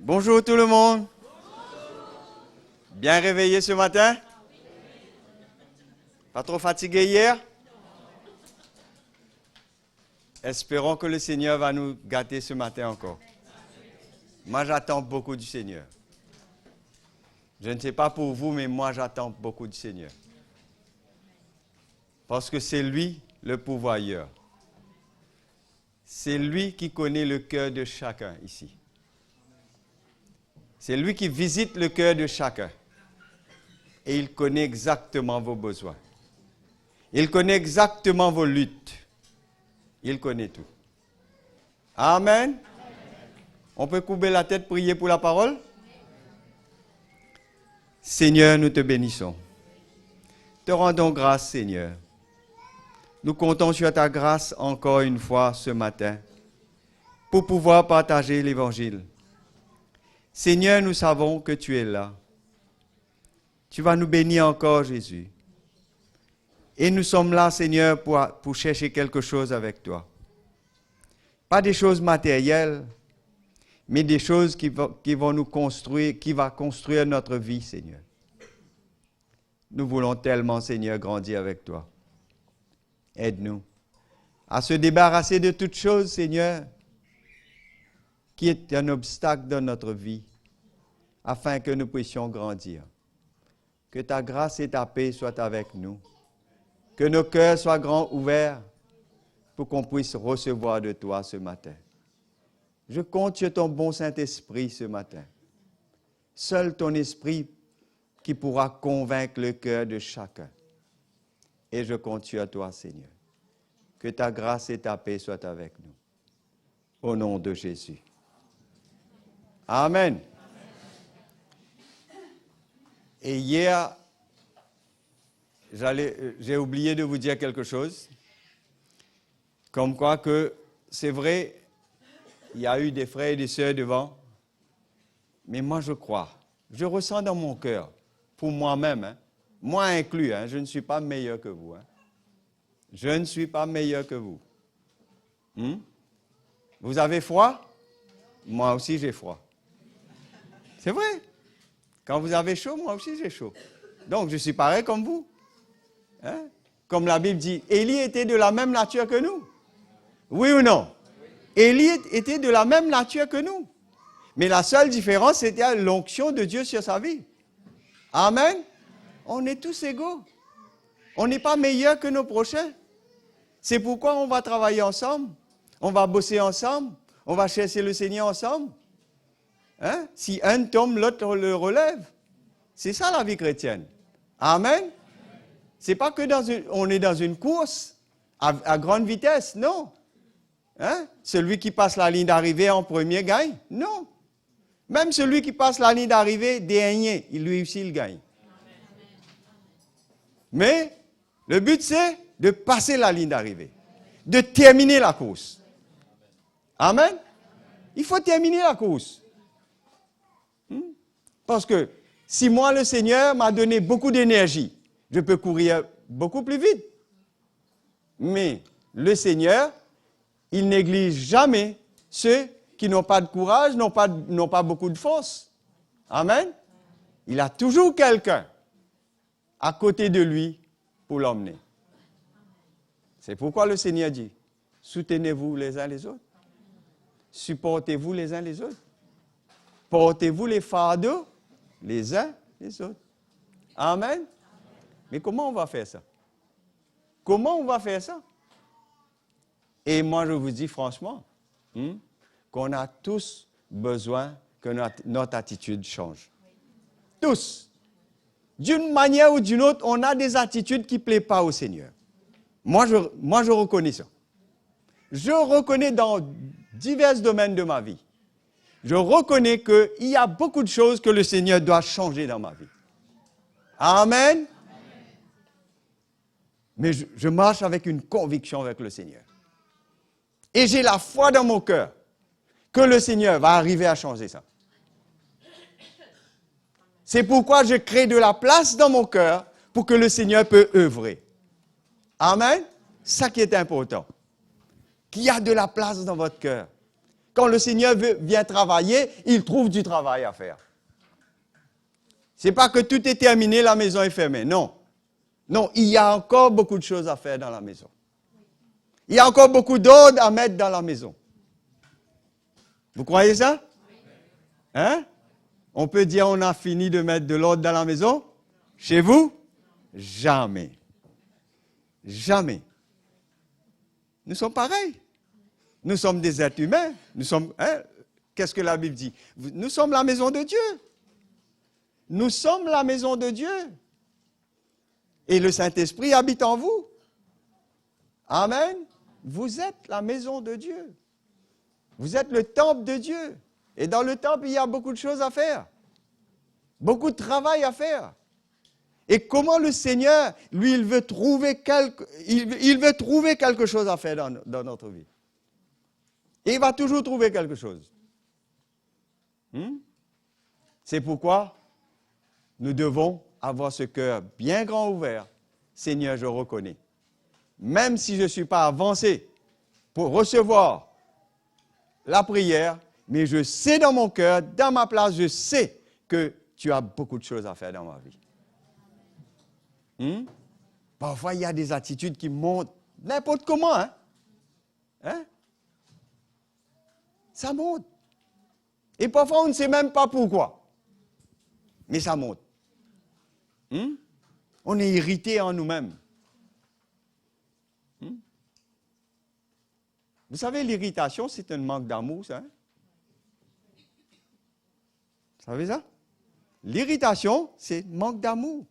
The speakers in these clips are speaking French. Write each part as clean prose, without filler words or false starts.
Bonjour tout le monde. Bien réveillé ce matin? Pas trop fatigué hier? Espérons que le Seigneur va nous gâter ce matin encore. Moi, j'attends beaucoup du Seigneur. Je ne sais pas pour vous, mais moi, j'attends beaucoup du Seigneur. Parce que c'est lui le pourvoyeur. C'est lui qui connaît le cœur de chacun ici. C'est lui qui visite le cœur de chacun. Et il connaît exactement vos besoins. Il connaît exactement vos luttes. Il connaît tout. Amen. On peut courber la tête, prier pour la parole? Seigneur, nous te bénissons. Te rendons grâce, Seigneur. Nous comptons sur ta grâce encore une fois ce matin pour pouvoir partager l'Évangile. Seigneur, nous savons que tu es là. Tu vas nous bénir encore, Jésus. Et nous sommes là, Seigneur, pour chercher quelque chose avec toi. Pas des choses matérielles, mais des choses qui vont nous construire, qui vont construire notre vie, Seigneur. Nous voulons tellement, Seigneur, grandir avec toi. Aide-nous à se débarrasser de toutes choses, Seigneur, qui est un obstacle dans notre vie, afin que nous puissions grandir. Que ta grâce et ta paix soient avec nous. Que nos cœurs soient grands ouverts pour qu'on puisse recevoir de toi ce matin. Je compte sur ton bon Saint-Esprit ce matin. Seul ton Esprit qui pourra convaincre le cœur de chacun. Et je compte sur toi, Seigneur. Que ta grâce et ta paix soient avec nous. Au nom de Jésus. Amen. Et hier, j'ai oublié de vous dire quelque chose. Comme quoi que c'est vrai, il y a eu des frères et des sœurs devant. Mais moi, je crois. Je ressens dans mon cœur, pour moi-même, moi inclus, je ne suis pas meilleur que vous. Je ne suis pas meilleur que vous. Vous avez froid? Moi aussi, j'ai froid. C'est vrai. Quand vous avez chaud, moi aussi, j'ai chaud. Donc, je suis pareil comme vous. Comme la Bible dit, Élie était de la même nature que nous. Oui ou non? Élie était de la même nature que nous. Mais la seule différence, c'était l'onction de Dieu sur sa vie. Amen. On est tous égaux. On n'est pas meilleurs que nos prochains. C'est pourquoi on va travailler ensemble. On va bosser ensemble. On va chercher le Seigneur ensemble. Si un tombe, l'autre le relève. C'est ça la vie chrétienne. Amen. C'est pas que on est dans une course à grande vitesse, non. Celui qui passe la ligne d'arrivée en premier gagne, non. Même celui qui passe la ligne d'arrivée dernier, lui aussi il gagne. Mais le but c'est de passer la ligne d'arrivée, de terminer la course. Amen. Il faut terminer la course. Parce que si moi, le Seigneur m'a donné beaucoup d'énergie, je peux courir beaucoup plus vite. Mais le Seigneur, il néglige jamais ceux qui n'ont pas de courage, n'ont pas beaucoup de force. Amen. Il a toujours quelqu'un à côté de lui pour l'emmener. C'est pourquoi le Seigneur dit, soutenez-vous les uns les autres. Supportez-vous les uns les autres. Portez-vous les fardeaux les uns les autres. Amen. Mais comment on va faire ça? Comment on va faire ça? Et moi, je vous dis franchement, qu'on a tous besoin que notre attitude change. Tous. D'une manière ou d'une autre, on a des attitudes qui ne plaisent pas au Seigneur. Moi, je reconnais ça. Je reconnais dans divers domaines de ma vie. Je reconnais qu'il y a beaucoup de choses que le Seigneur doit changer dans ma vie. Amen. Mais je marche avec une conviction avec le Seigneur. Et j'ai la foi dans mon cœur que le Seigneur va arriver à changer ça. C'est pourquoi je crée de la place dans mon cœur pour que le Seigneur peut œuvrer. Amen. Ça qui est important. Qu'il y a de la place dans votre cœur. quand le Seigneur vient travailler, il trouve du travail à faire. Ce n'est pas que tout est terminé, la maison est fermée. Non. Non, il y a encore beaucoup de choses à faire dans la maison. Il y a encore beaucoup d'ordre à mettre dans la maison. Vous croyez ça? Hein? On peut dire on a fini de mettre de l'ordre dans la maison? Chez vous? Jamais. Jamais. Nous sommes pareils. Nous sommes des êtres humains. Nous sommes, qu'est-ce que la Bible dit? Nous sommes la maison de Dieu. Nous sommes la maison de Dieu. Et le Saint-Esprit habite en vous. Amen. Vous êtes la maison de Dieu. Vous êtes le temple de Dieu. Et dans le temple, il y a beaucoup de choses à faire. Beaucoup de travail à faire. Et comment le Seigneur, lui, il veut trouver quelque chose à faire dans notre vie. Et il va toujours trouver quelque chose. C'est pourquoi nous devons avoir ce cœur bien grand ouvert. Seigneur, je reconnais. Même si je ne suis pas avancé pour recevoir la prière, mais je sais dans mon cœur, dans ma place, je sais que tu as beaucoup de choses à faire dans ma vie. Parfois, il y a des attitudes qui montent n'importe comment. Ça monte. Et parfois, on ne sait même pas pourquoi. Mais ça monte. On est irrité en nous-mêmes. Vous savez, l'irritation, c'est un manque d'amour, ça. Vous savez ça? L'irritation, c'est manque d'amour.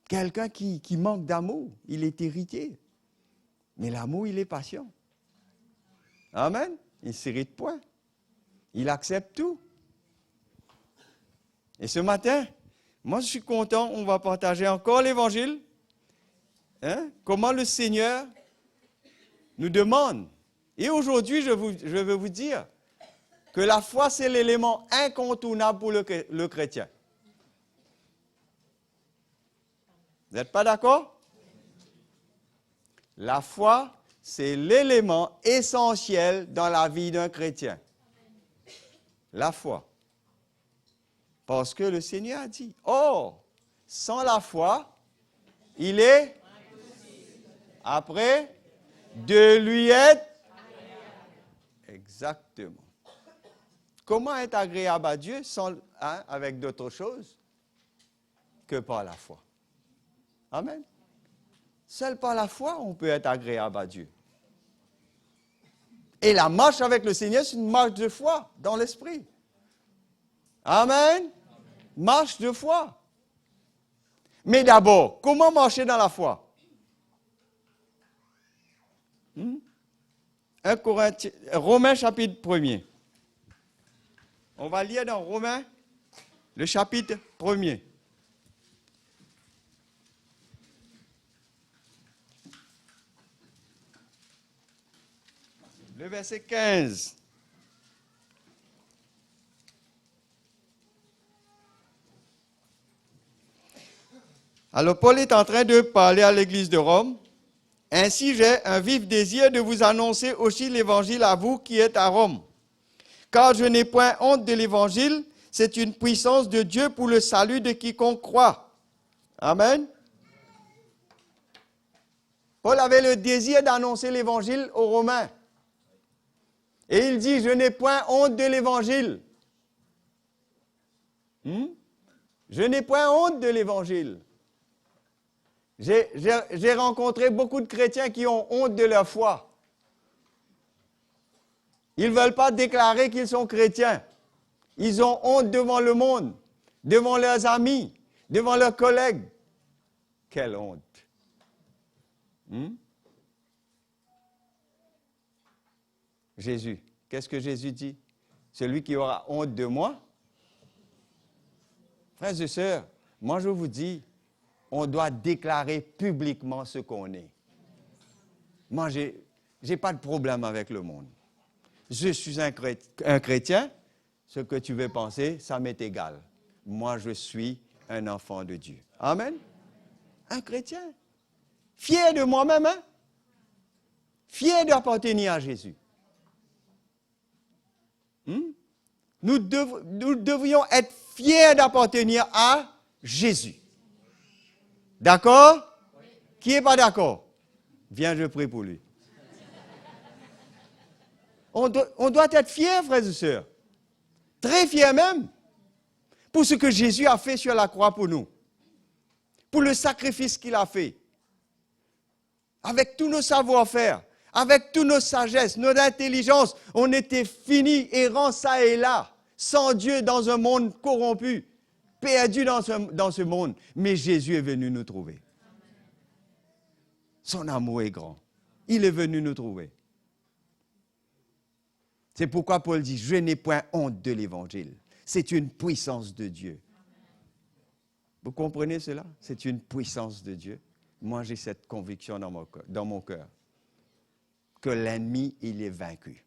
Quelqu'un qui manque d'amour, il est irrité. Mais l'amour, il est patient. Amen. Il ne s'irrite point. Il accepte tout. Et ce matin, moi je suis content, on va partager encore l'Évangile. Comment le Seigneur nous demande. Et aujourd'hui, je veux vous dire que la foi, c'est l'élément incontournable pour le chrétien. Vous n'êtes pas d'accord? La foi, c'est l'élément essentiel dans la vie d'un chrétien. La foi. Parce que le Seigneur a dit, sans la foi, il est après de lui être exactement. Comment être agréable à Dieu avec d'autres choses que par la foi? Amen. Seul par la foi, on peut être agréable à Dieu. Et la marche avec le Seigneur, c'est une marche de foi dans l'esprit. Amen. Marche de foi. Mais d'abord, comment marcher dans la foi? Romains chapitre 1er. On va lire dans Romains le chapitre 1er. Le verset 15. Alors Paul est en train de parler à l'église de Rome. Ainsi, j'ai un vif désir de vous annoncer aussi l'évangile à vous qui êtes à Rome. Car je n'ai point honte de l'évangile, c'est une puissance de Dieu pour le salut de quiconque croit. Amen. Paul avait le désir d'annoncer l'évangile aux Romains. Et il dit, je n'ai point honte de l'évangile. Je n'ai point honte de l'évangile. J'ai rencontré beaucoup de chrétiens qui ont honte de leur foi. Ils ne veulent pas déclarer qu'ils sont chrétiens. Ils ont honte devant le monde, devant leurs amis, devant leurs collègues. Quelle honte! Jésus, qu'est-ce que Jésus dit? Celui qui aura honte de moi? Frères et sœurs, moi je vous dis, on doit déclarer publiquement ce qu'on est. Moi, je n'ai pas de problème avec le monde. Je suis un chrétien, ce que tu veux penser, ça m'est égal. Moi, je suis un enfant de Dieu. Amen. Un chrétien. Fier de moi-même, fiers d'appartenir à Jésus. Nous devrions être fiers d'appartenir à Jésus. D'accord? Qui n'est pas d'accord? Viens, je prie pour lui. On doit être fiers, frères et sœurs. Très fiers même. Pour ce que Jésus a fait sur la croix pour nous. Pour le sacrifice qu'il a fait. Avec tous nos savoir-faire, avec toutes nos sagesses, notre intelligence, on était finis, errants ça et là, sans Dieu dans un monde corrompu, perdu dans ce monde. Mais Jésus est venu nous trouver. Son amour est grand. Il est venu nous trouver. C'est pourquoi Paul dit, je n'ai point honte de l'évangile. C'est une puissance de Dieu. Vous comprenez cela? C'est une puissance de Dieu. Moi, j'ai cette conviction dans mon cœur. Que l'ennemi, il est vaincu.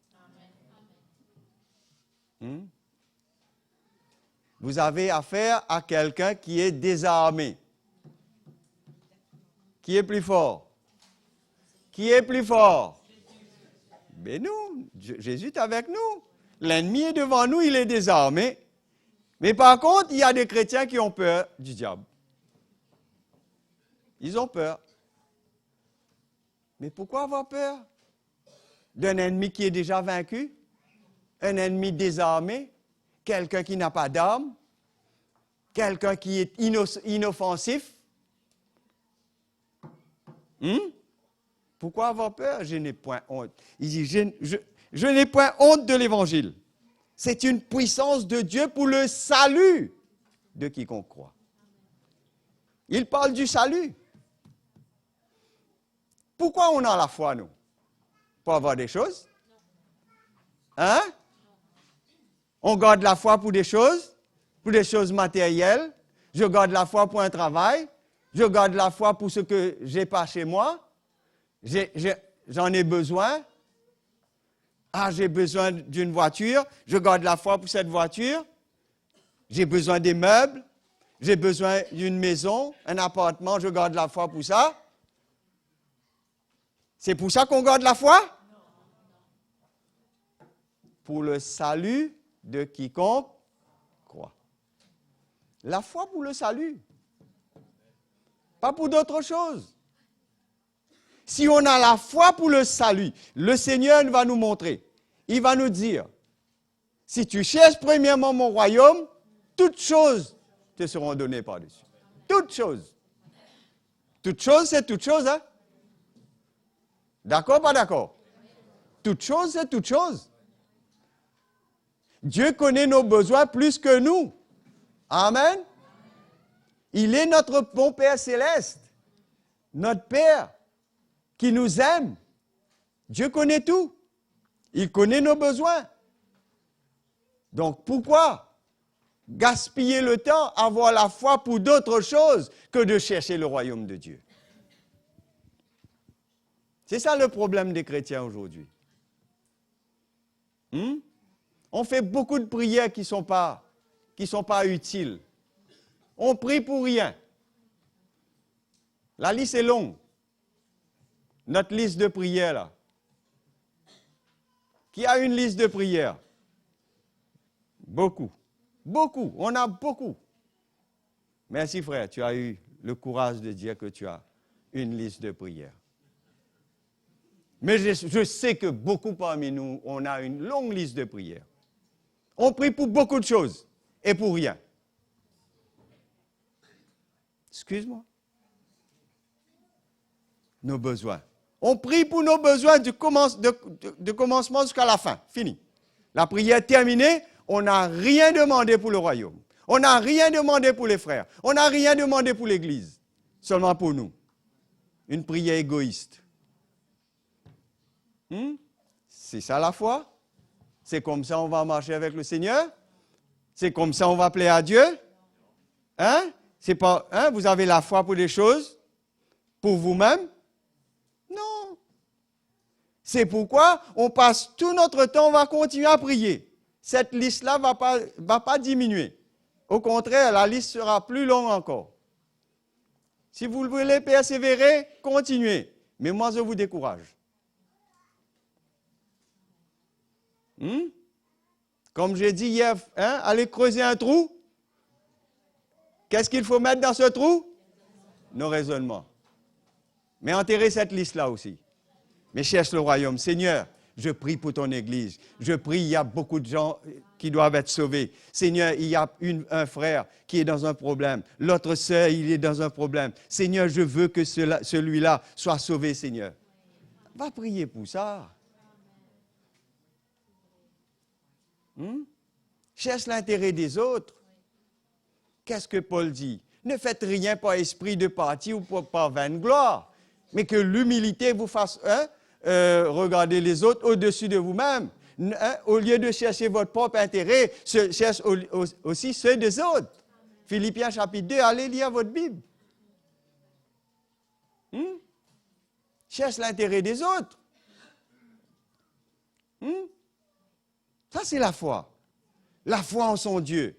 Vous avez affaire à quelqu'un qui est désarmé. Qui est plus fort? Qui est plus fort? Mais nous, Jésus est avec nous. L'ennemi est devant nous, il est désarmé. Mais par contre, il y a des chrétiens qui ont peur du diable. Ils ont peur. Mais pourquoi avoir peur d'un ennemi qui est déjà vaincu? Un ennemi désarmé? Quelqu'un qui n'a pas d'arme? Quelqu'un qui est inoffensif? Pourquoi avoir peur? Je n'ai point honte. Il dit, je n'ai point honte de l'évangile. C'est une puissance de Dieu pour le salut de quiconque croit. Il parle du salut. Pourquoi on a la foi, nous? Pour avoir des choses? Hein? On garde la foi pour des choses matérielles. Je garde la foi pour un travail. Je garde la foi pour ce que je n'ai pas chez moi. J'en ai besoin. Ah, j'ai besoin d'une voiture. Je garde la foi pour cette voiture. J'ai besoin des meubles. J'ai besoin d'une maison, un appartement. Je garde la foi pour ça. C'est pour ça qu'on garde la foi? Pour le salut de quiconque croit. La foi pour le salut. Pas pour d'autres choses. Si on a la foi pour le salut, le Seigneur va nous montrer. Il va nous dire, si tu cherches premièrement mon royaume, toutes choses te seront données par-dessus. Toutes choses. Toutes choses, c'est toutes choses, hein? D'accord, pas d'accord? Toutes choses, c'est toutes choses. Dieu connaît nos besoins plus que nous. Amen. Il est notre bon Père céleste. Notre Père qui nous aime. Dieu connaît tout. Il connaît nos besoins. Donc pourquoi gaspiller le temps, avoir la foi pour d'autres choses que de chercher le royaume de Dieu? C'est ça le problème des chrétiens aujourd'hui. On fait beaucoup de prières qui ne sont pas utiles. On prie pour rien. La liste est longue. Notre liste de prières, là. Qui a une liste de prières? Beaucoup. Beaucoup. On a beaucoup. Merci, frère. Tu as eu le courage de dire que tu as une liste de prières. Mais je sais que beaucoup parmi nous, on a une longue liste de prières. On prie pour beaucoup de choses et pour rien. Excuse-moi. Nos besoins. On prie pour nos besoins de commencement jusqu'à la fin. Fini. La prière terminée, on n'a rien demandé pour le royaume. On n'a rien demandé pour les frères. On n'a rien demandé pour l'Église. Seulement pour nous. Une prière égoïste. C'est ça la foi? C'est comme ça on va marcher avec le Seigneur? C'est comme ça on va plaire à Dieu? Hein? C'est pas, vous avez la foi pour des choses? Pour vous-même? Non. C'est pourquoi on passe tout notre temps, on va continuer à prier. Cette liste-là ne va pas diminuer. Au contraire, la liste sera plus longue encore. Si vous voulez persévérer, continuez. Mais moi, je vous décourage. Comme j'ai dit hier, allez creuser un trou. Qu'est-ce qu'il faut mettre dans ce trou? Nos raisonnements. Mais enterrez cette liste-là aussi. Mais cherche le royaume. Seigneur, je prie pour ton Église. Je prie, il y a beaucoup de gens qui doivent être sauvés. Seigneur, il y a un frère qui est dans un problème. L'autre sœur, il est dans un problème. Seigneur, je veux que celui-là soit sauvé, Seigneur. Va prier pour ça. Cherche l'intérêt des autres. Qu'est-ce que Paul dit? Ne faites rien par esprit de parti ou par vaine gloire, mais que l'humilité vous fasse regarder les autres au-dessus de vous-même. Au lieu de chercher votre propre intérêt, cherche aussi ceux des autres. Philippiens chapitre 2, allez lire votre Bible. Cherche l'intérêt des autres. Ça, c'est la foi. La foi en son Dieu.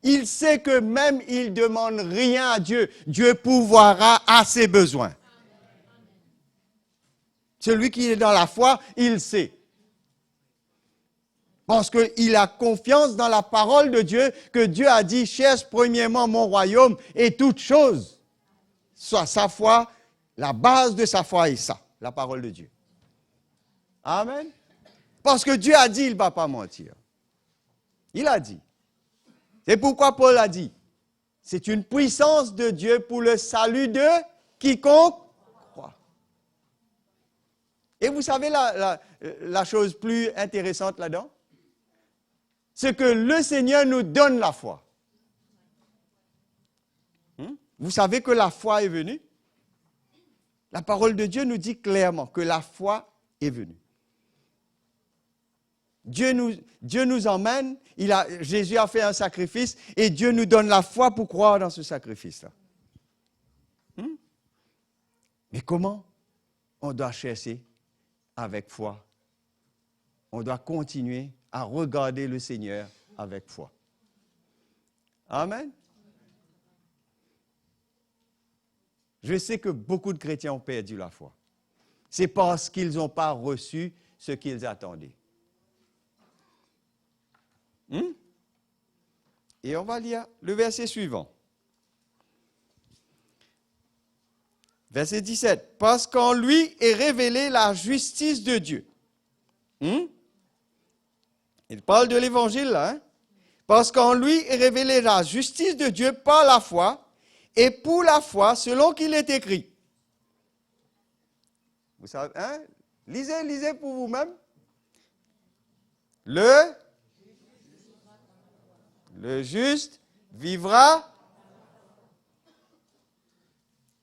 Il sait que même il ne demande rien à Dieu, Dieu pourvoira à ses besoins. Celui qui est dans la foi, il sait. Parce qu'il a confiance dans la parole de Dieu, que Dieu a dit, cherche premièrement mon royaume et toutes choses. Soit sa foi, la base de sa foi est ça, la parole de Dieu. Amen. Parce que Dieu a dit, il ne va pas mentir. Il a dit. C'est pourquoi Paul a dit, c'est une puissance de Dieu pour le salut de quiconque croit. Et vous savez la chose plus intéressante là-dedans? C'est que le Seigneur nous donne la foi. Vous savez que la foi est venue? La parole de Dieu nous dit clairement que la foi est venue. Dieu nous emmène, Jésus a fait un sacrifice et Dieu nous donne la foi pour croire dans ce sacrifice-là. Mais comment? On doit chercher avec foi. On doit continuer à regarder le Seigneur avec foi. Amen. Je sais que beaucoup de chrétiens ont perdu la foi. C'est parce qu'ils n'ont pas reçu ce qu'ils attendaient. Et on va lire le verset suivant. Verset 17. Parce qu'en lui est révélée la justice de Dieu. Il parle de l'évangile là. Parce qu'en lui est révélée la justice de Dieu par la foi et pour la foi selon qu'il est écrit. Vous savez, lisez pour vous-même. Le juste vivra.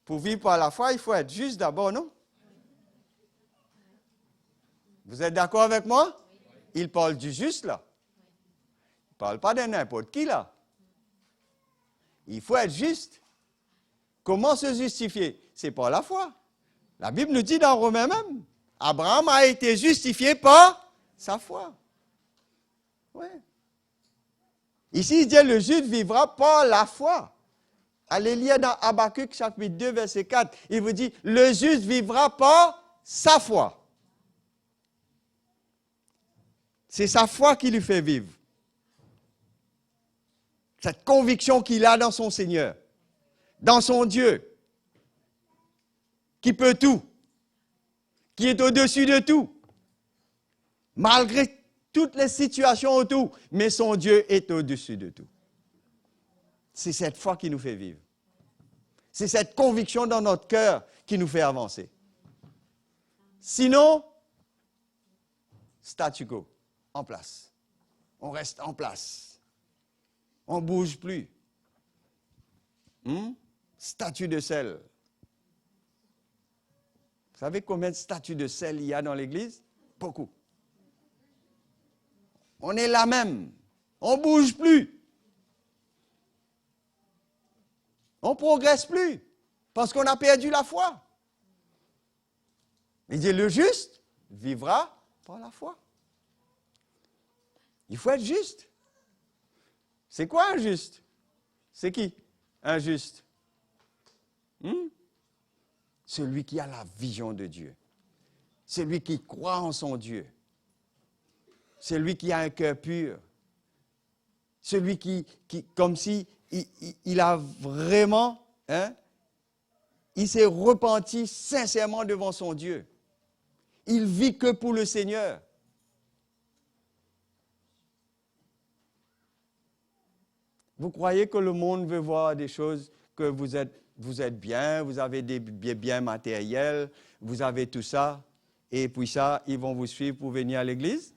Pour vivre par la foi, il faut être juste d'abord, non? Vous êtes d'accord avec moi? Il parle du juste, là. Il ne parle pas de n'importe qui, là. Il faut être juste. Comment se justifier? C'est par la foi. La Bible nous dit dans Romains même, Abraham a été justifié par sa foi. Oui. Ici, il dit, le juste vivra par la foi. Allez lire dans Habakkuk, chapitre 2, verset 4. Il vous dit, le juste vivra par sa foi. C'est sa foi qui lui fait vivre. Cette conviction qu'il a dans son Seigneur, dans son Dieu, qui peut tout, qui est au-dessus de tout, malgré toutes les situations autour, mais son Dieu est au-dessus de tout. C'est cette foi qui nous fait vivre. C'est cette conviction dans notre cœur qui nous fait avancer. Sinon, statu quo, en place. On reste en place. On ne bouge plus. Statue de sel. Vous savez combien de statues de sel il y a dans l'Église? Beaucoup. On est là même. On ne bouge plus. On ne progresse plus. Parce qu'on a perdu la foi. Il dit, le juste vivra par la foi. Il faut être juste. C'est quoi un juste? C'est qui un juste? Celui qui a la vision de Dieu. Celui qui croit en son Dieu. celui qui a un cœur pur, celui qui comme si il a vraiment, il s'est repenti sincèrement devant son Dieu. Il vit que pour le Seigneur. Vous croyez que le monde veut voir des choses, que vous êtes bien, vous avez des biens matériels, vous avez tout ça, et puis ça, ils vont vous suivre pour venir à l'église?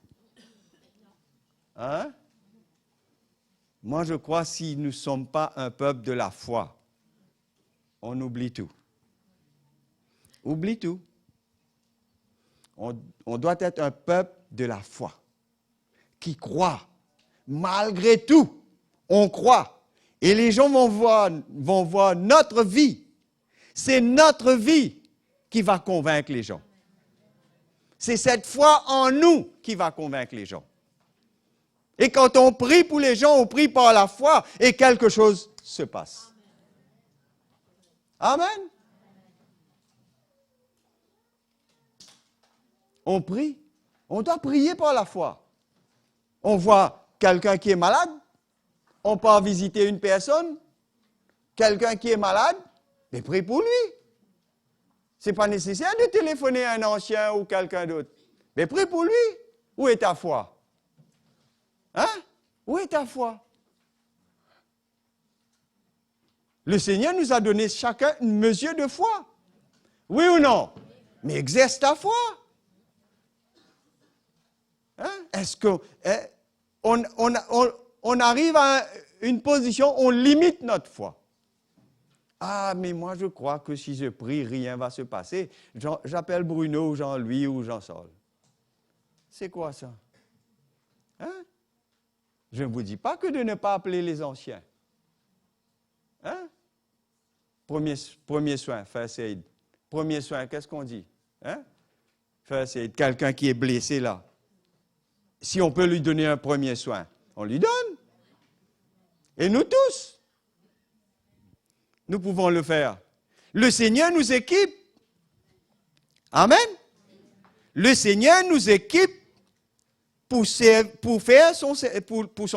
Hein? Moi, je crois que si nous ne sommes pas un peuple de la foi, on oublie tout. Oublie tout. On doit être un peuple de la foi, qui croit. Malgré tout, on croit. Et les gens vont voir notre vie. C'est notre vie qui va convaincre les gens. C'est cette foi en nous qui va convaincre les gens. Et quand on prie pour les gens, on prie par la foi et quelque chose se passe. Amen. On prie. On doit prier par la foi. On voit quelqu'un qui est malade, on part visiter une personne, quelqu'un qui est malade, mais prie pour lui. Ce n'est pas nécessaire de téléphoner à un ancien ou quelqu'un d'autre. Mais prie pour lui. Où est ta foi? Hein? Où est ta foi? Le Seigneur nous a donné chacun une mesure de foi. Oui ou non? Mais exerce ta foi. Hein? Est-ce qu'on on arrive à une position où on limite notre foi? Ah, mais moi je crois que si je prie, rien ne va se passer. J'appelle Bruno ou Jean-Louis ou Jean-Sol. C'est quoi ça? Hein? Je ne vous dis pas que de ne pas appeler les anciens. Hein? Premier soin, first aid. Premier soin, qu'est-ce qu'on dit? Hein? First aid, quelqu'un qui est blessé là. Si on peut lui donner un premier soin, on lui donne. Et nous tous, nous pouvons le faire. Le Seigneur nous équipe. Amen. Le Seigneur nous équipe pour son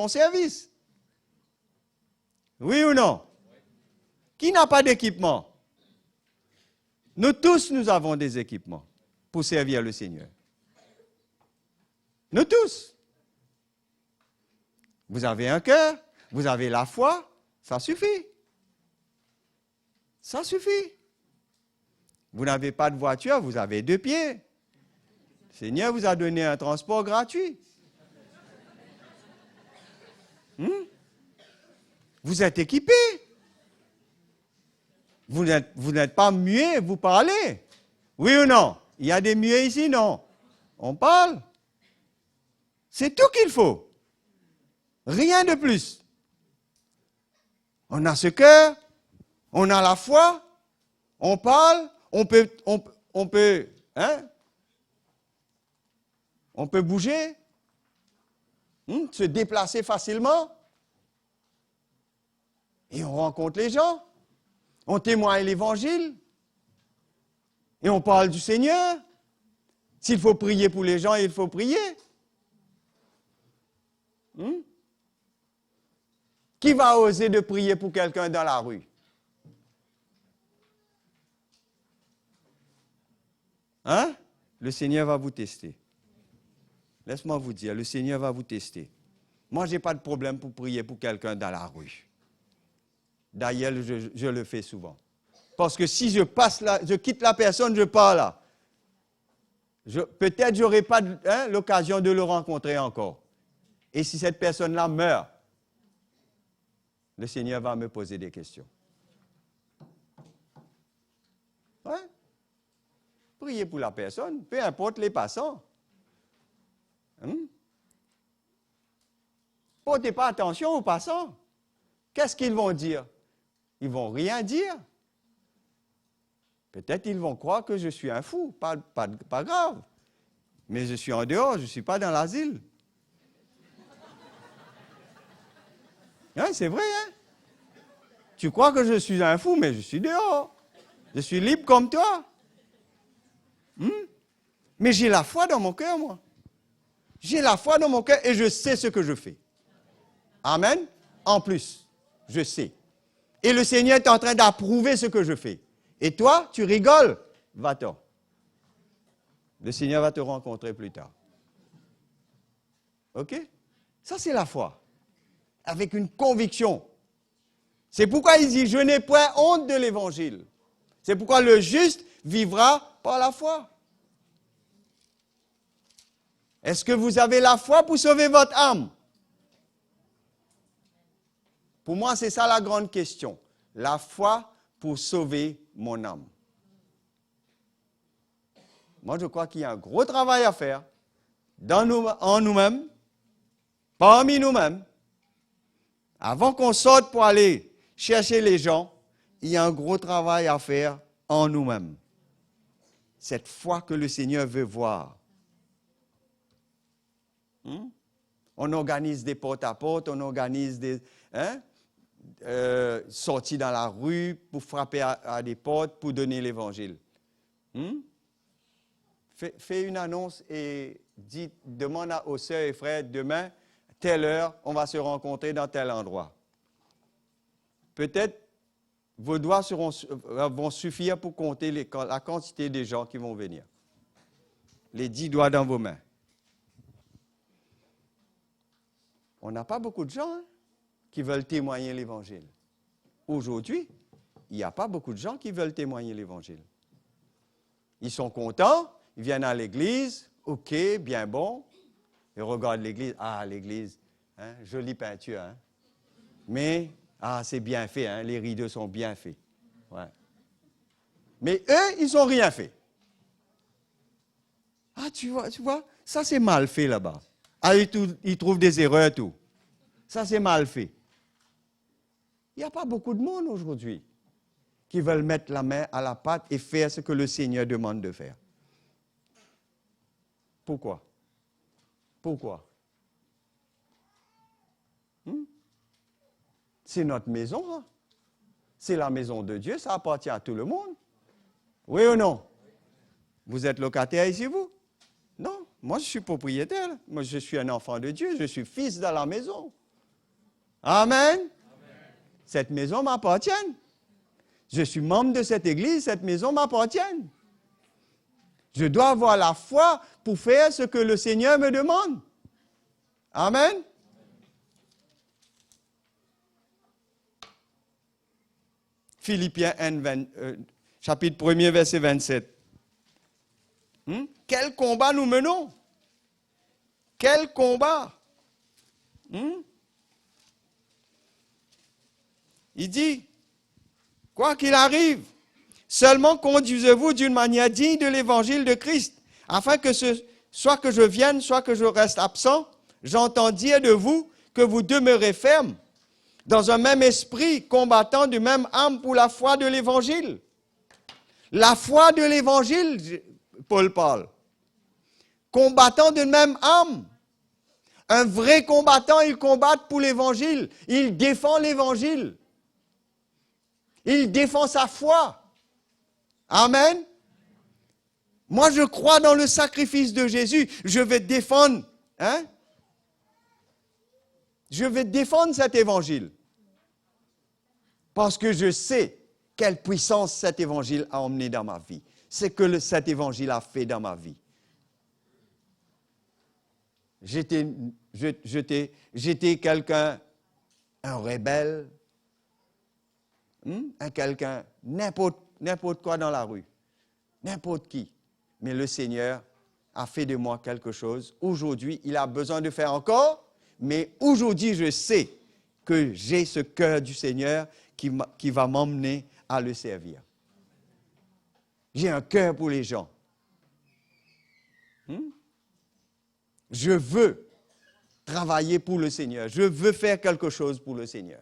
service. Oui ou non? Qui n'a pas d'équipement? Nous tous, nous avons des équipements pour servir le Seigneur. Nous tous. Vous avez un cœur, vous avez la foi, ça suffit. Ça suffit. Vous n'avez pas de voiture, vous avez 2 pieds. Le Seigneur vous a donné un transport gratuit. Vous êtes équipés. Vous n'êtes pas muets, vous parlez. Oui ou non? Il y a des muets ici, non? On parle. C'est tout qu'il faut. Rien de plus. On a ce cœur, on a la foi, on parle, on peut bouger, se déplacer facilement. Et on rencontre les gens, on témoigne l'Évangile, et on parle du Seigneur. S'il faut prier pour les gens, il faut prier. Qui va oser de prier pour quelqu'un dans la rue? Hein? Le Seigneur va vous tester. Laisse-moi vous dire, le Seigneur va vous tester. Moi, je n'ai pas de problème pour prier pour quelqu'un dans la rue. D'ailleurs, je le fais souvent. Parce que si je passe là, je quitte la personne, je pars là. Peut-être je n'aurai pas l'occasion de le rencontrer encore. Et si cette personne-là meurt, le Seigneur va me poser des questions. Ouais. Priez pour la personne, peu importe les passants. Portez pas attention aux passants. Qu'est-ce qu'ils vont dire? Ils vont rien dire. Peut-être ils vont croire que je suis un fou, pas grave. Mais je suis en dehors, je ne suis pas dans l'asile. Hein, c'est vrai, hein? Tu crois que je suis un fou, mais je suis dehors. Je suis libre comme toi. Mais j'ai la foi dans mon cœur, moi. J'ai la foi dans mon cœur et je sais ce que je fais. Amen. En plus, je sais. Et le Seigneur est en train d'approuver ce que je fais. Et toi, tu rigoles, va-t'en. Le Seigneur va te rencontrer plus tard. OK? Ça, c'est la foi. Avec une conviction. C'est pourquoi il dit, je n'ai point honte de l'Évangile. C'est pourquoi le juste vivra par la foi. Est-ce que vous avez la foi pour sauver votre âme? Pour moi, c'est ça la grande question. La foi pour sauver mon âme. Moi, je crois qu'il y a un gros travail à faire en nous-mêmes, parmi nous-mêmes. Avant qu'on sorte pour aller chercher les gens, il y a un gros travail à faire en nous-mêmes. Cette foi que le Seigneur veut voir. On organise des porte-à-porte, on organise des sorties dans la rue pour frapper à des portes, pour donner l'Évangile. Fais une annonce et demande aux sœurs et frères, demain, telle heure, on va se rencontrer dans tel endroit. Peut-être vos doigts vont suffire pour compter la quantité de gens qui vont venir. Les 10 doigts dans vos mains. On n'a pas beaucoup de gens qui veulent témoigner l'Évangile. Aujourd'hui, il n'y a pas beaucoup de gens qui veulent témoigner l'Évangile. Ils sont contents, ils viennent à l'église, OK, bien bon. Ils regardent l'église, l'église, jolie peinture. Mais, c'est bien fait, les rideaux sont bien faits. Ouais. Mais eux, ils n'ont rien fait. Tu vois, ça c'est mal fait là-bas. Ils trouvent des erreurs et tout. Ça, c'est mal fait. Il n'y a pas beaucoup de monde aujourd'hui qui veulent mettre la main à la pâte et faire ce que le Seigneur demande de faire. Pourquoi? C'est notre maison. C'est la maison de Dieu, ça appartient à tout le monde. Oui ou non? Vous êtes locataire ici, vous? Non, moi je suis propriétaire. Moi je suis un enfant de Dieu, je suis fils dans la maison. Amen. Cette maison m'appartient. Je suis membre de cette église, cette maison m'appartient. Je dois avoir la foi pour faire ce que le Seigneur me demande. Amen. Philippiens 1, chapitre 1er, verset 27. Quel combat nous menons? Quel combat? Il dit, quoi qu'il arrive, seulement conduisez-vous d'une manière digne de l'évangile de Christ, afin que soit que je vienne, soit que je reste absent, j'entends dire de vous que vous demeurez ferme, dans un même esprit, combattant du même âme pour la foi de l'évangile. La foi de l'évangile, Paul parle. Combattant d'une même âme. Un vrai combattant, il combat pour l'évangile. Il défend l'évangile. Il défend sa foi. Amen. Moi, je crois dans le sacrifice de Jésus. Je vais défendre, Je vais défendre cet évangile. Parce que je sais quelle puissance cet évangile a emmené dans ma vie. C'est que cet évangile a fait dans ma vie. J'étais quelqu'un, un rebelle, quelqu'un, n'importe quoi dans la rue, n'importe qui. Mais le Seigneur a fait de moi quelque chose. Aujourd'hui, il a besoin de faire encore, mais aujourd'hui, je sais que j'ai ce cœur du Seigneur qui va m'emmener à le servir. J'ai un cœur pour les gens. Je veux travailler pour le Seigneur. Je veux faire quelque chose pour le Seigneur.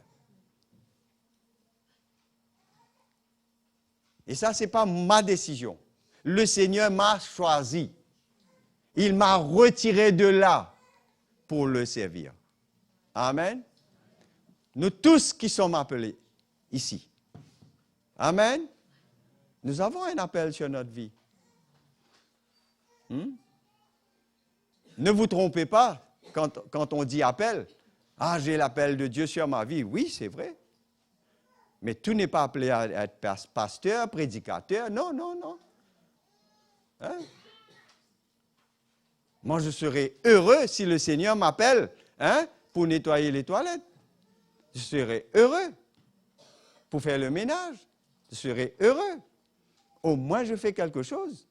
Et ça, ce n'est pas ma décision. Le Seigneur m'a choisi. Il m'a retiré de là pour le servir. Amen. Nous tous qui sommes appelés ici. Amen. Nous avons un appel sur notre vie. Ne vous trompez pas quand on dit appel. Ah, j'ai l'appel de Dieu sur ma vie. Oui, c'est vrai. Mais tout n'est pas appelé à être pasteur, prédicateur. Non, non, non. Hein? Moi, je serais heureux si le Seigneur m'appelle pour nettoyer les toilettes. Je serais heureux pour faire le ménage. Je serais heureux. Au moins, je fais quelque chose.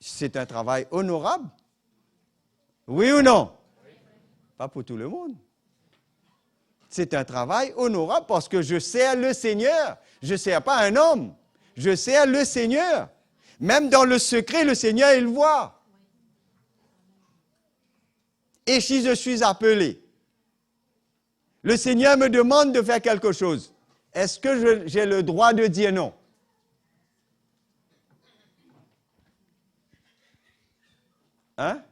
C'est un travail honorable. Oui ou non? Oui. Pas pour tout le monde. C'est un travail honorable parce que je sers le Seigneur. Je ne sers pas un homme. Je sers le Seigneur. Même dans le secret, le Seigneur, il voit. Et si je suis appelé, le Seigneur me demande de faire quelque chose. Est-ce que j'ai le droit de dire non? Hein?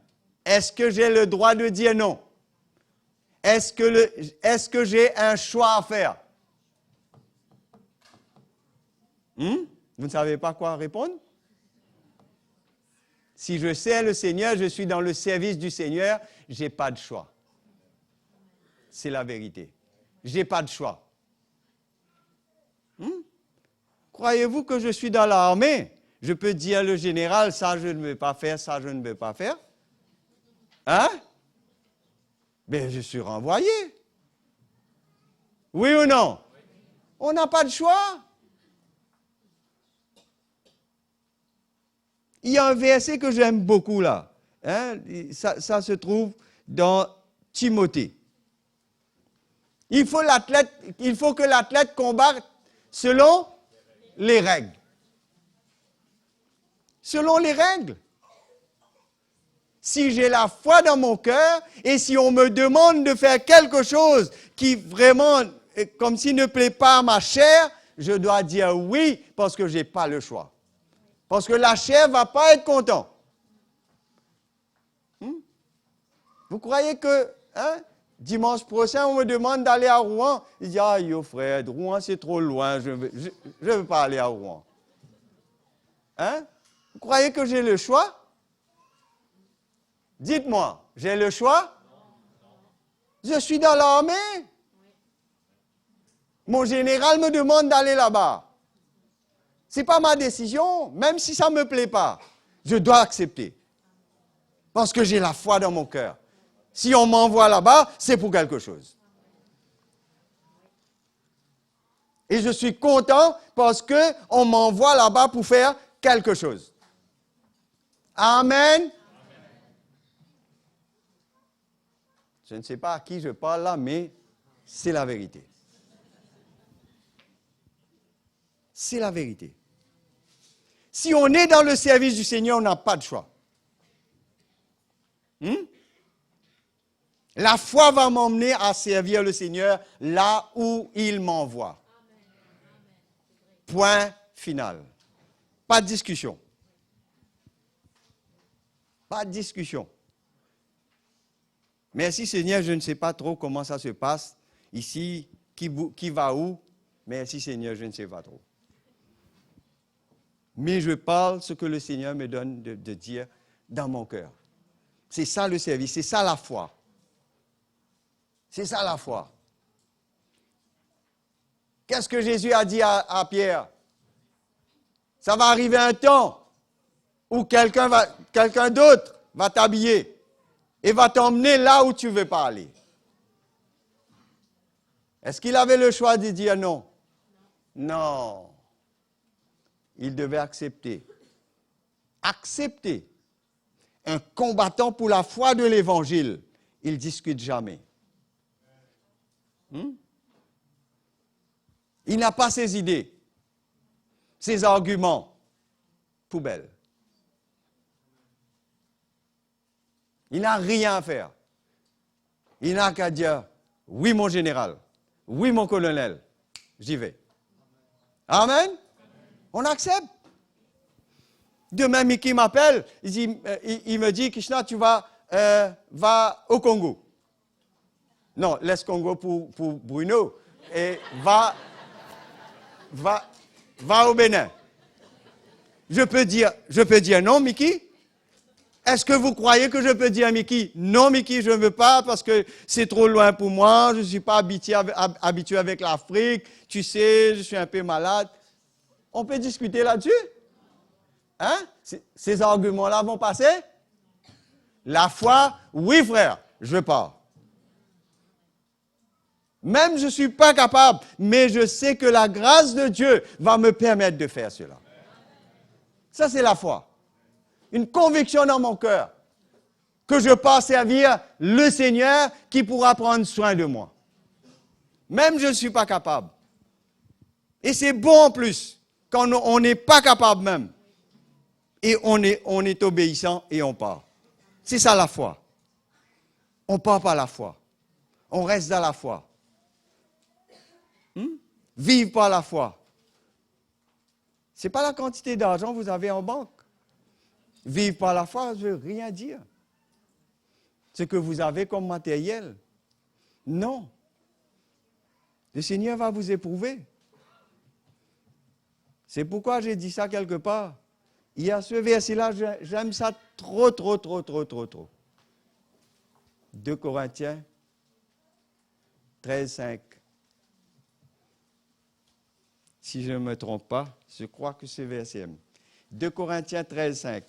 Est-ce que j'ai le droit de dire non? Est-ce que j'ai un choix à faire? Vous ne savez pas quoi répondre? Si je sers le Seigneur, je suis dans le service du Seigneur, je n'ai pas de choix. C'est la vérité. Je n'ai pas de choix. Croyez-vous que je suis dans l'armée? Je peux dire au général, ça je ne veux pas faire, ça je ne veux pas faire. Hein? Ben, je suis renvoyé. Oui ou non? On n'a pas de choix. Il y a un verset que j'aime beaucoup là. Ça se trouve dans Timothée. Il faut que l'athlète combatte selon les règles. Selon les règles. Si j'ai la foi dans mon cœur et si on me demande de faire quelque chose qui vraiment, comme s'il ne plaît pas à ma chair, je dois dire oui parce que je n'ai pas le choix. Parce que la chair ne va pas être contente. Vous croyez que dimanche prochain, on me demande d'aller à Rouen? Il dit, ah, yo frère, Rouen c'est trop loin, je ne veux pas aller à Rouen. Vous croyez que j'ai le choix? Dites-moi, j'ai le choix? Je suis dans l'armée. Mon général me demande d'aller là-bas. Ce n'est pas ma décision, même si ça ne me plaît pas. Je dois accepter. Parce que j'ai la foi dans mon cœur. Si on m'envoie là-bas, c'est pour quelque chose. Et je suis content parce qu'on m'envoie là-bas pour faire quelque chose. Amen. Je ne sais pas à qui je parle là, mais c'est la vérité. C'est la vérité. Si on est dans le service du Seigneur, on n'a pas de choix. La foi va m'emmener à servir le Seigneur là où il m'envoie. Point final. Pas de discussion. Pas de discussion. Merci Seigneur, je ne sais pas trop comment ça se passe ici, qui va où. Merci Seigneur, je ne sais pas trop. Mais je parle ce que le Seigneur me donne de dire dans mon cœur. C'est ça le service, c'est ça la foi. C'est ça la foi. Qu'est-ce que Jésus a dit à Pierre? Ça va arriver un temps où quelqu'un d'autre va t'habiller et va t'emmener là où tu ne veux pas aller. Est-ce qu'il avait le choix de dire non? Non. Il devait accepter. Accepter. Un combattant pour la foi de l'Évangile, il ne discute jamais. Il n'a pas ses idées, ses arguments. Poubelle. Il n'a rien à faire. Il n'a qu'à dire, oui mon général, oui mon colonel, j'y vais. Amen. On accepte. Demain, Mickey m'appelle, il me dit, Krishna, tu va au Congo. Non, laisse Congo pour Bruno et va au Bénin. Je peux dire non, Mickey? Est-ce que vous croyez que je peux dire à Mickey, non, Mickey, je ne veux pas parce que c'est trop loin pour moi, je ne suis pas habitué avec l'Afrique, tu sais, je suis un peu malade. On peut discuter là-dessus? Hein? Ces arguments-là vont passer? La foi, oui, frère, je pars. Même je ne suis pas capable, mais je sais que la grâce de Dieu va me permettre de faire cela. Ça, c'est la foi. Une conviction dans mon cœur que je pars servir le Seigneur qui pourra prendre soin de moi. Même je ne suis pas capable. Et c'est bon en plus, quand on n'est pas capable même. Et on est obéissant et on part. C'est ça la foi. On ne part pas la foi. On reste dans la foi. Vive par la foi. Ce n'est pas la quantité d'argent que vous avez en banque. Vivre par la foi, je ne veux rien dire. Ce que vous avez comme matériel. Non. Le Seigneur va vous éprouver. C'est pourquoi j'ai dit ça quelque part. Il y a ce verset-là, j'aime ça trop. 2 Corinthiens 13, 5. Si je ne me trompe pas, je crois que c'est verset. 2 Corinthiens 13, 5.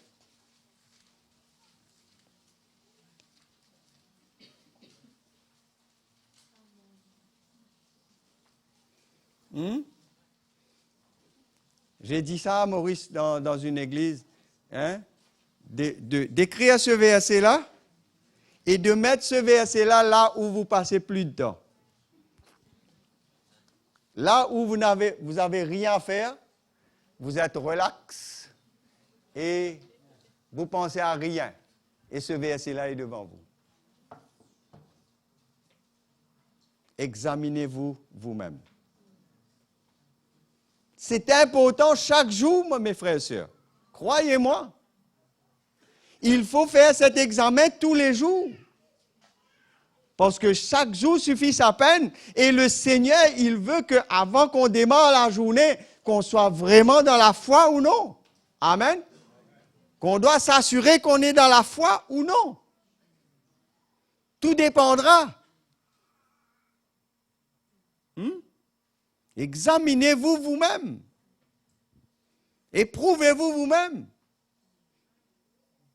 J'ai dit ça à Maurice dans une église, hein, d'écrire ce verset-là et de mettre ce verset-là là où vous passez plus de temps. Là où vous avez rien à faire, vous êtes relax et vous pensez à rien. Et ce verset-là est devant vous. Examinez-vous vous-même. C'est important chaque jour, mes frères et sœurs. Croyez-moi. Il faut faire cet examen tous les jours. Parce que chaque jour suffit sa peine. Et le Seigneur, il veut qu'avant qu'on démarre la journée, qu'on soit vraiment dans la foi ou non. Amen. Qu'on doit s'assurer qu'on est dans la foi ou non. Tout dépendra. Examinez-vous vous-même. Éprouvez-vous vous-même.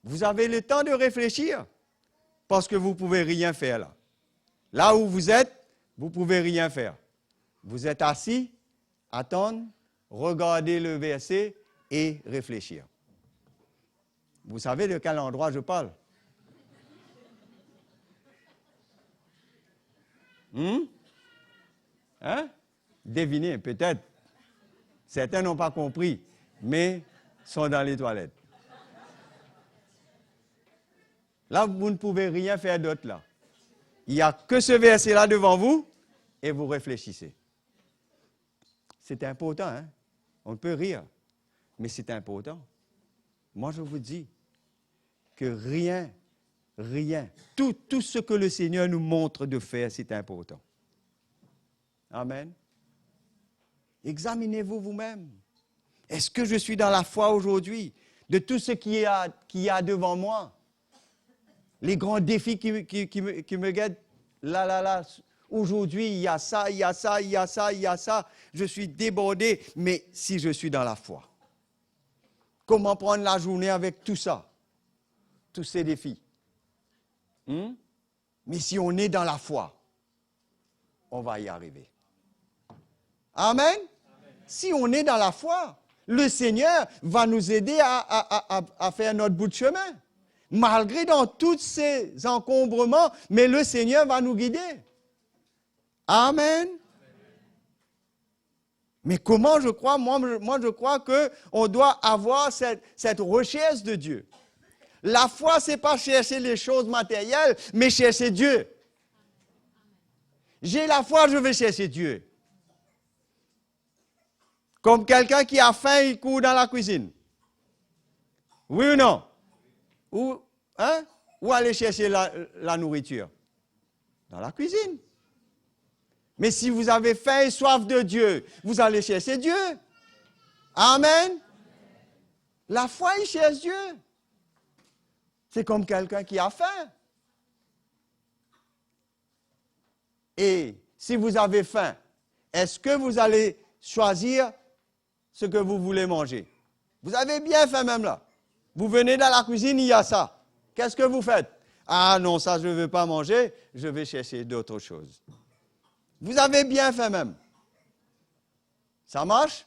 Vous avez le temps de réfléchir parce que vous ne pouvez rien faire là. Là où vous êtes, vous ne pouvez rien faire. Vous êtes assis, attendre, regarder le verset et réfléchir. Vous savez de quel endroit je parle? Hein? Devinez, peut-être. Certains n'ont pas compris, mais sont dans les toilettes. Là, vous ne pouvez rien faire d'autre là. Il n'y a que ce verset-là devant vous et vous réfléchissez. C'est important, hein? On peut rire, mais c'est important. Moi, je vous dis que rien, tout ce que le Seigneur nous montre de faire, c'est important. Amen. Examinez-vous vous-même. Est-ce que je suis dans la foi aujourd'hui de tout ce qu'il y a devant moi? Les grands défis qui me guettent, là. Aujourd'hui, il y a ça. Je suis débordé, mais si je suis dans la foi, comment prendre la journée avec tout ça? Tous ces défis. Mais si on est dans la foi, on va y arriver. Amen. Si on est dans la foi, le Seigneur va nous aider à faire notre bout de chemin. Malgré dans tous ces encombrements, mais le Seigneur va nous guider. Amen. Mais comment je crois? Moi, je crois qu'on doit avoir cette recherche de Dieu. La foi, ce n'est pas chercher les choses matérielles, mais chercher Dieu. J'ai la foi, je vais chercher Dieu. Comme quelqu'un qui a faim, il court dans la cuisine. Oui ou non? Où aller chercher la nourriture? Dans la cuisine. Mais si vous avez faim et soif de Dieu, vous allez chercher Dieu. Amen. La foi, il cherche Dieu. C'est comme quelqu'un qui a faim. Et si vous avez faim, est-ce que vous allez choisir ce que vous voulez manger? Vous avez bien faim même là. Vous venez dans la cuisine, il y a ça. Qu'est-ce que vous faites? Ah non, ça je ne veux pas manger, je vais chercher d'autres choses. Vous avez bien faim même. Ça marche?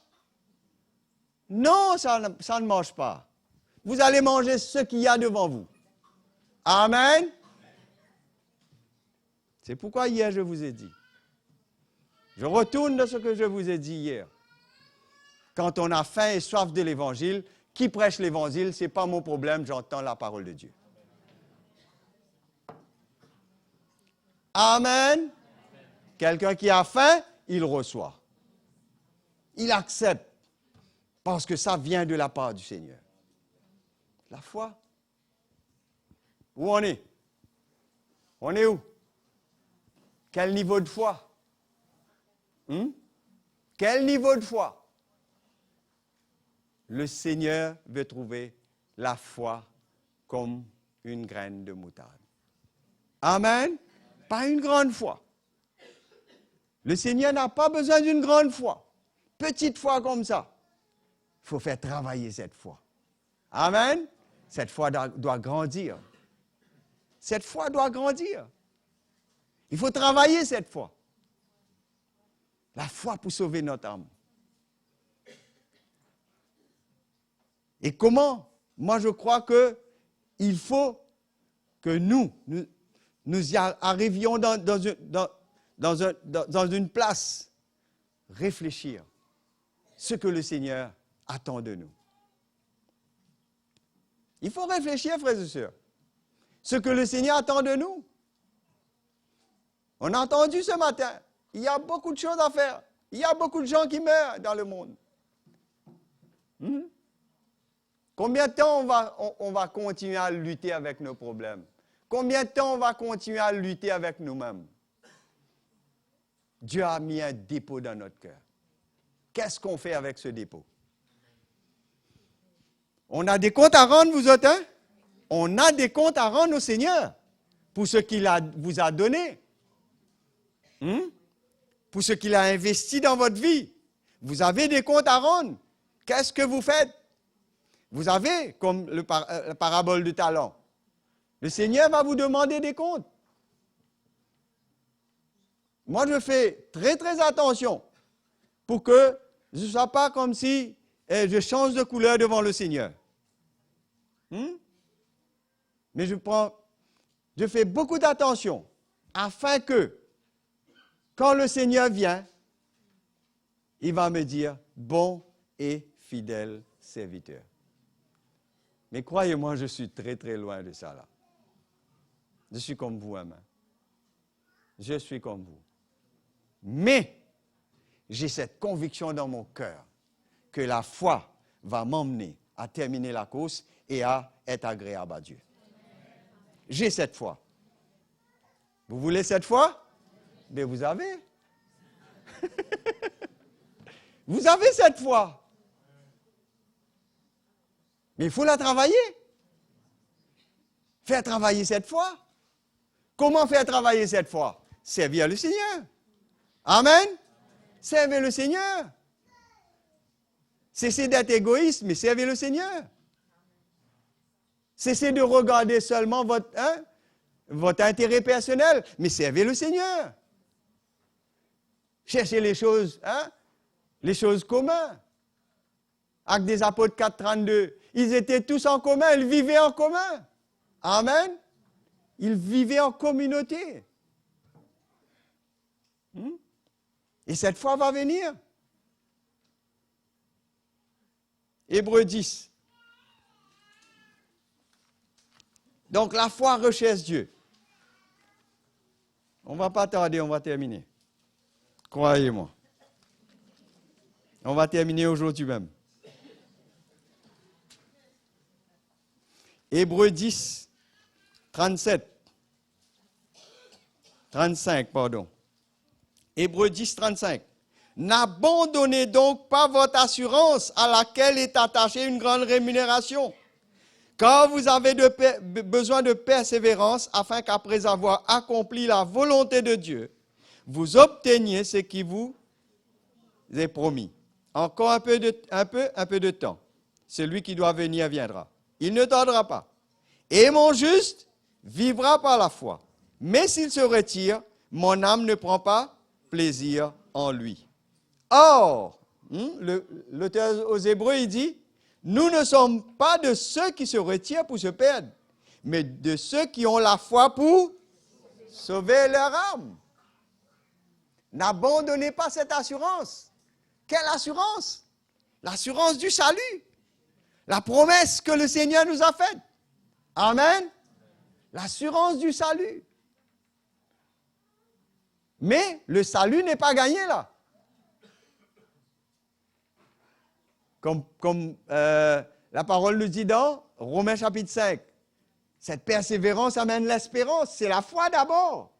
Non, ça ne marche pas. Vous allez manger ce qu'il y a devant vous. Amen. C'est pourquoi hier je vous ai dit. Je retourne de ce que je vous ai dit hier. Quand on a faim et soif de l'Évangile, qui prêche l'Évangile, ce n'est pas mon problème, j'entends la parole de Dieu. Amen. Quelqu'un qui a faim, il reçoit. Il accepte. Parce que ça vient de la part du Seigneur. La foi. Où on est? On est où? Quel niveau de foi? Quel niveau de foi? Le Seigneur veut trouver la foi comme une graine de moutarde. Amen. Pas une grande foi. Le Seigneur n'a pas besoin d'une grande foi. Petite foi comme ça. Il faut faire travailler cette foi. Amen. Cette foi doit grandir. Cette foi doit grandir. Il faut travailler cette foi. La foi pour sauver notre âme. Et comment? Moi, je crois qu'il faut que nous y arrivions dans une place, réfléchir ce que le Seigneur attend de nous. Il faut réfléchir, frères et sœurs, ce que le Seigneur attend de nous. On a entendu ce matin, il y a beaucoup de choses à faire. Il y a beaucoup de gens qui meurent dans le monde. Combien de temps on va continuer à lutter avec nos problèmes? Combien de temps on va continuer à lutter avec nous-mêmes? Dieu a mis un dépôt dans notre cœur. Qu'est-ce qu'on fait avec ce dépôt? On a des comptes à rendre, vous autres, hein? On a des comptes à rendre au Seigneur pour ce qu'il vous a donné. Pour ce qu'il a investi dans votre vie. Vous avez des comptes à rendre. Qu'est-ce que vous faites? Vous avez, comme la parabole du talent. Le Seigneur va vous demander des comptes. Moi, je fais très, très attention pour que je ne sois pas comme si je change de couleur devant le Seigneur. Mais je fais beaucoup d'attention afin que, quand le Seigneur vient, il va me dire, bon et fidèle serviteur. Mais croyez-moi, je suis très, très loin de ça là. Je suis comme vous, Amen. Je suis comme vous. Mais, j'ai cette conviction dans mon cœur que la foi va m'emmener à terminer la course et à être agréable à Dieu. J'ai cette foi. Vous voulez cette foi? Mais vous avez. Vous avez cette foi. Mais il faut la travailler. Faire travailler cette foi. Comment faire travailler cette foi? Servir le Seigneur. Amen. Servez le Seigneur. Cessez d'être égoïste, mais servez le Seigneur. Cessez de regarder seulement votre intérêt personnel, mais servez le Seigneur. Cherchez les choses communes. Actes des Apôtres 4.32, ils étaient tous en commun, ils vivaient en commun. Amen. Ils vivaient en communauté. Et cette foi va venir. Hébreux 10. Donc la foi recherche Dieu. On ne va pas tarder, on va terminer. Croyez-moi. On va terminer aujourd'hui même. Hébreux 10, 35, pardon. Hébreux 10, 35. N'abandonnez donc pas votre assurance à laquelle est attachée une grande rémunération. Car vous avez besoin de persévérance afin qu'après avoir accompli la volonté de Dieu, vous obteniez ce qui vous est promis. Encore un peu de temps. Celui qui doit venir viendra. Il ne tardera pas. Et mon juste vivra par la foi. Mais s'il se retire, mon âme ne prend pas plaisir en lui. Or, l'auteur aux Hébreux, il dit, nous ne sommes pas de ceux qui se retirent pour se perdre, mais de ceux qui ont la foi pour sauver leur âme. N'abandonnez pas cette assurance. Quelle assurance? L'assurance du salut. La promesse que le Seigneur nous a faite. Amen. L'assurance du salut. Mais le salut n'est pas gagné là. Comme la parole nous dit dans Romains chapitre 5. Cette persévérance amène l'espérance. C'est la foi d'abord.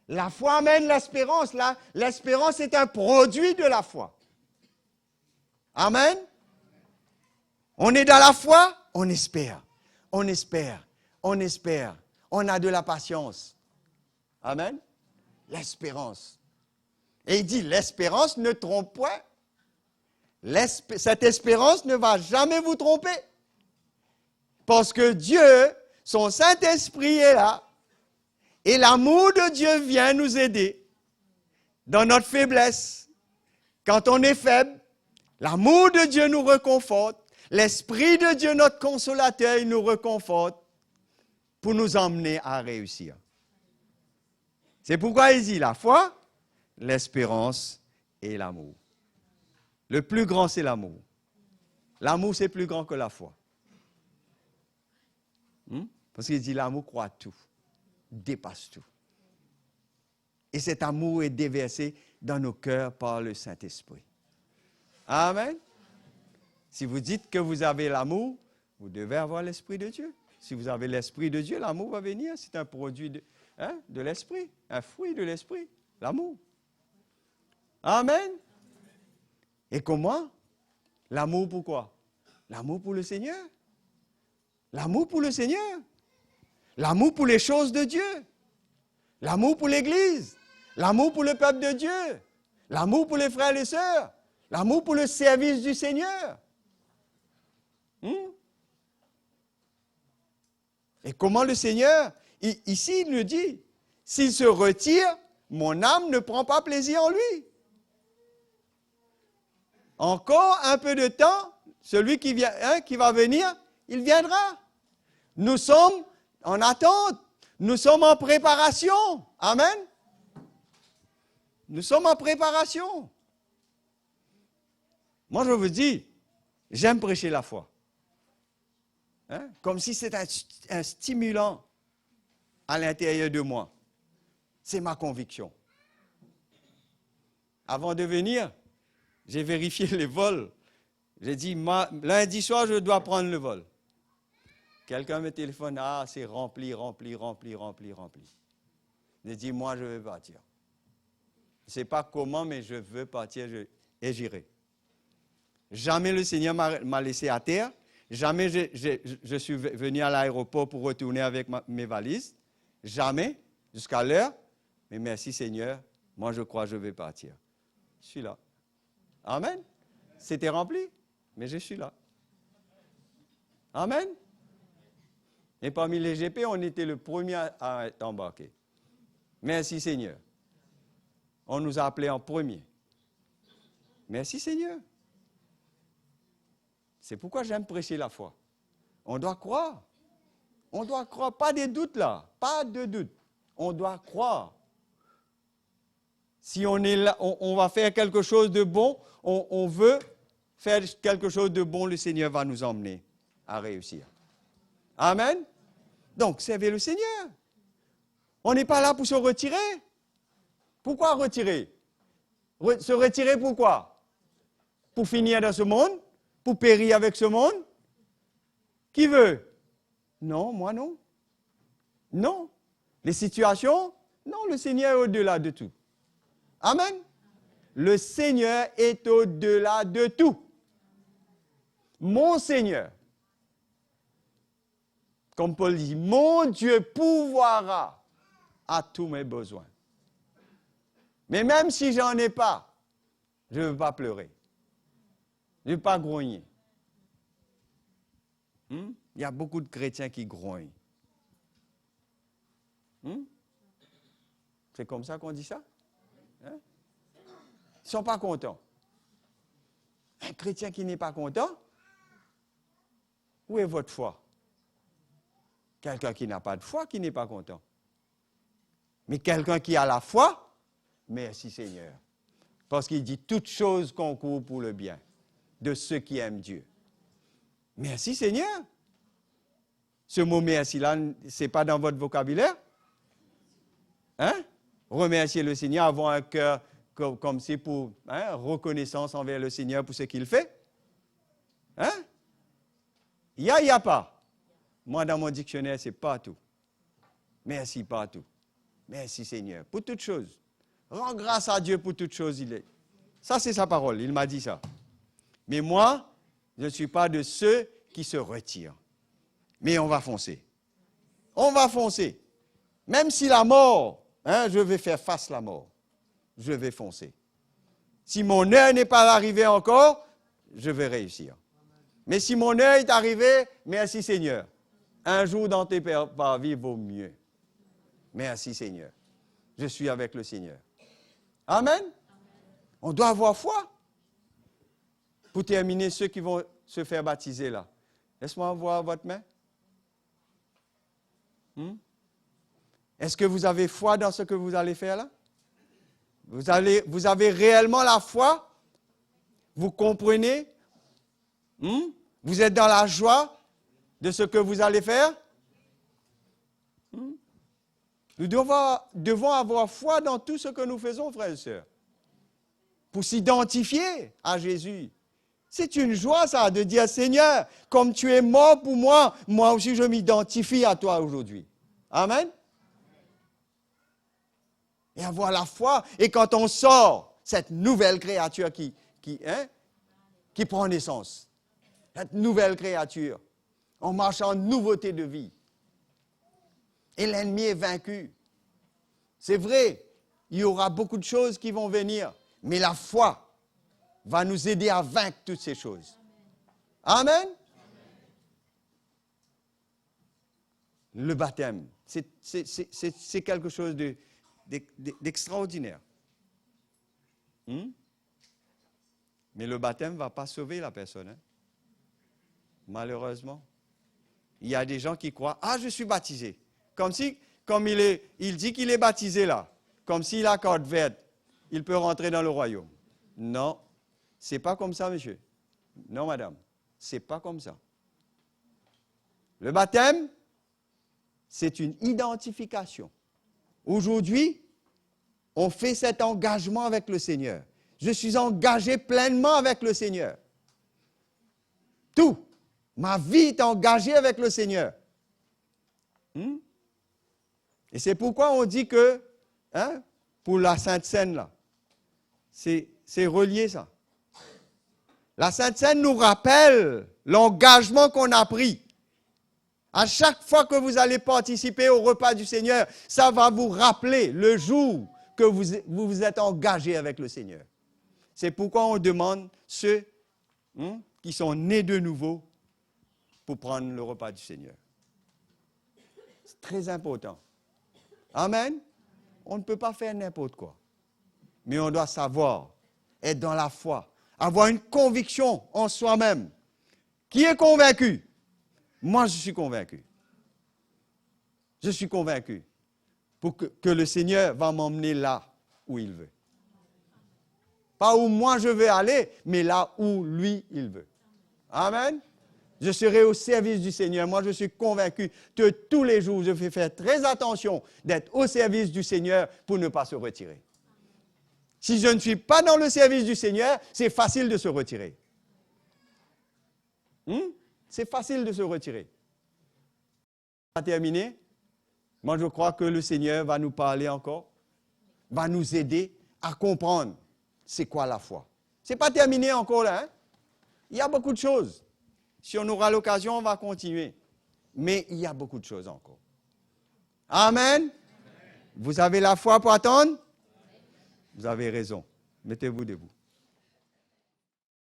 La foi amène l'espérance. L'espérance est un produit de la foi. Amen. On est dans la foi, on espère. On espère. On espère. On a de la patience. Amen. L'espérance. Et il dit, l'espérance ne trompe point. Cette espérance ne va jamais vous tromper. Parce que Dieu, son Saint-Esprit est là. Et l'amour de Dieu vient nous aider dans notre faiblesse. Quand on est faible, l'amour de Dieu nous réconforte. L'Esprit de Dieu, notre consolateur, il nous réconforte pour nous emmener à réussir. C'est pourquoi il dit la foi, l'espérance et l'amour. Le plus grand, c'est l'amour. L'amour, c'est plus grand que la foi. Parce qu'il dit l'amour croit tout, dépasse tout. Et cet amour est déversé dans nos cœurs par le Saint-Esprit. Amen. Si vous dites que vous avez l'amour, vous devez avoir l'Esprit de Dieu. Si vous avez l'Esprit de Dieu, l'amour va venir. C'est un produit de l'Esprit, un fruit de l'Esprit, l'amour. Amen. Et comment? L'amour pour quoi? L'amour pour le Seigneur. L'amour pour le Seigneur. L'amour pour les choses de Dieu. L'amour pour l'Église. L'amour pour le peuple de Dieu. L'amour pour les frères et les sœurs. L'amour pour le service du Seigneur. Et comment le Seigneur, ici il nous dit, s'il se retire, mon âme ne prend pas plaisir en lui. Encore un peu de temps, celui qui va venir, il viendra. Nous sommes en attente, nous sommes en préparation. Amen. Nous sommes en préparation. Moi je vous dis, j'aime prêcher la foi. Comme si c'était un stimulant à l'intérieur de moi. C'est ma conviction. Avant de venir, j'ai vérifié les vols. J'ai dit, lundi soir, je dois prendre le vol. Quelqu'un me téléphone, c'est rempli. J'ai dit, moi, je veux partir. Je ne sais pas comment, mais je veux partir et j'irai. Jamais le Seigneur m'a laissé à terre. Jamais je suis venu à l'aéroport pour retourner avec mes valises. Jamais, jusqu'à l'heure. Mais merci Seigneur, moi je crois que je vais partir. Je suis là. Amen. C'était rempli, mais je suis là. Amen. Et parmi les GP, on était le premier à être embarqué. Merci Seigneur. On nous a appelés en premier. Merci Seigneur. C'est pourquoi j'aime prêcher la foi. On doit croire. On doit croire. Pas de doute là. Pas de doute. On doit croire. Si on est là, on va faire quelque chose de bon, on veut faire quelque chose de bon, le Seigneur va nous emmener à réussir. Amen. Donc, servez le Seigneur. On n'est pas là pour se retirer. Pourquoi retirer? Se retirer pourquoi? Pour finir dans ce monde? Pour périr avec ce monde? Qui veut? Non, moi non. Non. Les situations? Non, le Seigneur est au-delà de tout. Amen. Le Seigneur est au-delà de tout. Mon Seigneur, comme Paul dit, mon Dieu pourvoira à tous mes besoins. Mais même si j'en ai pas, je ne veux pas pleurer. Je ne veux pas grogner. Il y a beaucoup de chrétiens qui grognent. C'est comme ça qu'on dit ça? Hein? Ils ne sont pas contents. Un chrétien qui n'est pas content, où est votre foi? Quelqu'un qui n'a pas de foi, qui n'est pas content. Mais quelqu'un qui a la foi, merci Seigneur. Parce qu'il dit toutes choses concourent pour le bien de ceux qui aiment Dieu. Merci Seigneur. Ce mot merci-là, ce n'est pas dans votre vocabulaire? Hein? Remercier le Seigneur, avoir un cœur comme c'est pour reconnaissance envers le Seigneur pour ce qu'il fait. Hein? Il y a pas. Moi, dans mon dictionnaire, c'est partout. Merci partout. Merci Seigneur. Pour toutes choses. Rends grâce à Dieu pour toutes choses. Ça, c'est sa parole. Il m'a dit ça. Mais moi, je ne suis pas de ceux qui se retirent. Mais on va foncer. On va foncer. Même si la mort, je vais faire face à la mort. Je vais foncer. Si mon heure n'est pas arrivée encore, je vais réussir. Mais si mon heure est arrivée, merci Seigneur. Un jour dans tes parvis vaut mieux. Merci Seigneur. Je suis avec le Seigneur. Amen. On doit avoir foi. Pour terminer, ceux qui vont se faire baptiser là. Laisse-moi voir votre main. Est-ce que vous avez foi dans ce que vous allez faire là? Vous avez réellement la foi? Vous comprenez? Vous êtes dans la joie de ce que vous allez faire? Nous devons avoir foi dans tout ce que nous faisons, frères et sœurs, pour s'identifier à Jésus. C'est une joie, ça, de dire, Seigneur, comme tu es mort pour moi, moi aussi je m'identifie à toi aujourd'hui. Amen. Et avoir la foi. Et quand on sort, cette nouvelle créature qui prend naissance, cette nouvelle créature, on marche en nouveauté de vie. Et l'ennemi est vaincu. C'est vrai, il y aura beaucoup de choses qui vont venir, mais la foi va nous aider à vaincre toutes ces choses. Amen. Le baptême, c'est quelque chose d'extraordinaire. Mais le baptême ne va pas sauver la personne. Malheureusement. Il y a des gens qui croient, je suis baptisé. Comme il dit qu'il est baptisé là, comme s'il a corde verte, il peut rentrer dans le royaume. Non, c'est pas comme ça, monsieur. Non, madame, c'est pas comme ça. Le baptême, c'est une identification. Aujourd'hui, on fait cet engagement avec le Seigneur. Je suis engagé pleinement avec le Seigneur. Tout. Ma vie est engagée avec le Seigneur. Et c'est pourquoi on dit que, pour la Sainte Seine, là, c'est relié ça. La Sainte Seine nous rappelle l'engagement qu'on a pris. À chaque fois que vous allez participer au repas du Seigneur, ça va vous rappeler le jour que vous vous êtes engagé avec le Seigneur. C'est pourquoi on demande ceux qui sont nés de nouveau pour prendre le repas du Seigneur. C'est très important. Amen. On ne peut pas faire n'importe quoi. Mais on doit savoir, être dans la foi, avoir une conviction en soi-même. Qui est convaincu? Moi, je suis convaincu. Je suis convaincu pour que le Seigneur va m'emmener là où il veut. Pas où moi je veux aller, mais là où lui, il veut. Amen. Je serai au service du Seigneur. Moi, je suis convaincu que tous les jours, je vais faire très attention d'être au service du Seigneur pour ne pas se retirer. Si je ne suis pas dans le service du Seigneur, c'est facile de se retirer. C'est facile de se retirer. On va terminer. Moi, je crois que le Seigneur va nous parler encore, va nous aider à comprendre c'est quoi la foi. Ce n'est pas terminé encore là. Hein? Il y a beaucoup de choses. Si on aura l'occasion, on va continuer. Mais il y a beaucoup de choses encore. Amen. Vous avez la foi pour attendre? Vous avez raison. Mettez-vous debout.